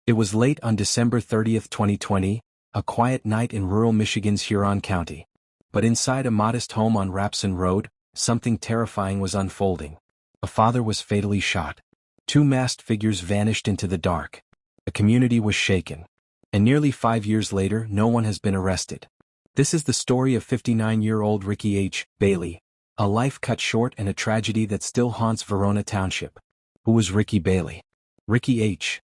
It was late on December 30, 2020, a quiet night in rural Michigan's Huron County. But inside a modest home on Rapson Road, something terrifying was unfolding. A father was fatally shot. Two masked figures vanished into the dark. The community was shaken. And nearly 5 years later, no one has been arrested. This is the story of 59-year-old Ricky H. Bailey, a life cut short and a tragedy that still haunts Verona Township. Who was Ricky Bailey? Ricky H.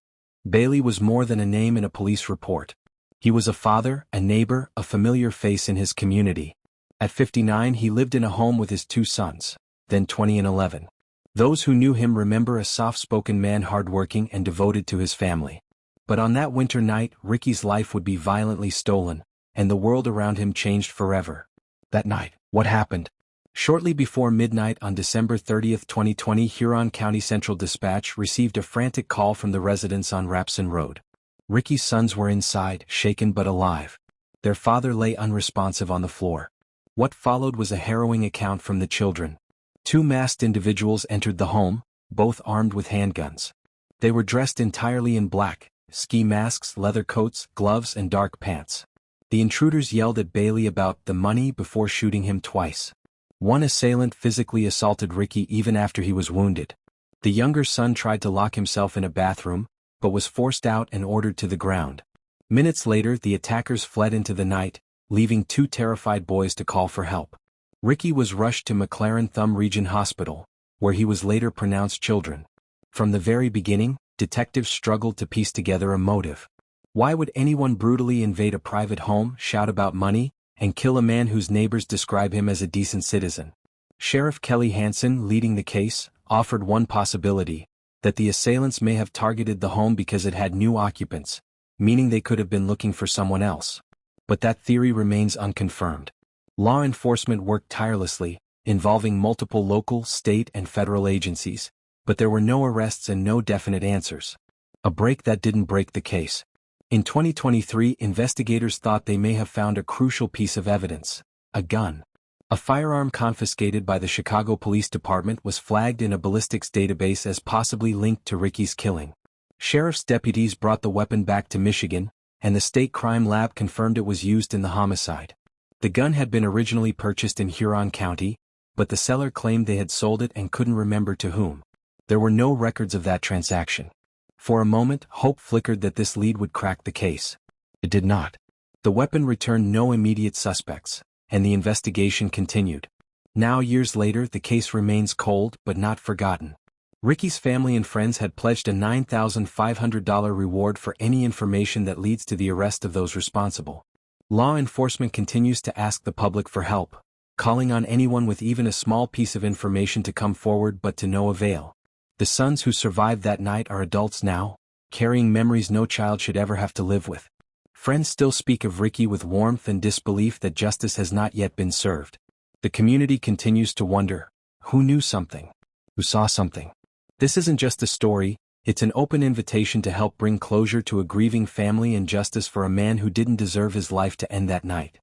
Bailey was more than a name in a police report. He was a father, a neighbor, a familiar face in his community. At 59, he lived in a home with his two sons, then 20 and 11. Those who knew him remember a soft-spoken man, hardworking and devoted to his family. But on that winter night, Ricky's life would be violently stolen, and the world around him changed forever. That night, what happened? Shortly before midnight on December 30, 2020, Huron County Central Dispatch received a frantic call from the residents on Rapson Road. Ricky's sons were inside, shaken but alive. Their father lay unresponsive on the floor. What followed was a harrowing account from the children. Two masked individuals entered the home, both armed with handguns. They were dressed entirely in black, ski masks, leather coats, gloves, and dark pants. The intruders yelled at Bailey about the money before shooting him twice. One assailant physically assaulted Ricky even after he was wounded. The younger son tried to lock himself in a bathroom, but was forced out and ordered to the ground. Minutes later, the attackers fled into the night, leaving two terrified boys to call for help. Ricky was rushed to McLaren Thumb Region Hospital, where he was later pronounced children. From the very beginning, detectives struggled to piece together a motive. Why would anyone brutally invade a private home, shout about money, and kill a man whose neighbors describe him as a decent citizen? Sheriff Kelly Hansen, leading the case, offered one possibility, that the assailants may have targeted the home because it had new occupants, meaning they could have been looking for someone else. But that theory remains unconfirmed. Law enforcement worked tirelessly, involving multiple local, state, and federal agencies, but there were no arrests and no definite answers. A break that didn't break the case. In 2023, investigators thought they may have found a crucial piece of evidence: a gun. A firearm confiscated by the Chicago Police Department was flagged in a ballistics database as possibly linked to Ricky's killing. Sheriff's deputies brought the weapon back to Michigan, and the state crime lab confirmed it was used in the homicide. The gun had been originally purchased in Huron County, but the seller claimed they had sold it and couldn't remember to whom. There were no records of that transaction. For a moment, hope flickered that this lead would crack the case. It did not. The weapon returned no immediate suspects, and the investigation continued. Now, years later, the case remains cold but not forgotten. Ricky's family and friends had pledged a $9,500 reward for any information that leads to the arrest of those responsible. Law enforcement continues to ask the public for help, calling on anyone with even a small piece of information to come forward, but to no avail. The sons who survived that night are adults now, carrying memories no child should ever have to live with. Friends still speak of Ricky with warmth and disbelief that justice has not yet been served. The community continues to wonder, who knew something? Who saw something? This isn't just a story, it's an open invitation to help bring closure to a grieving family and justice for a man who didn't deserve his life to end that night.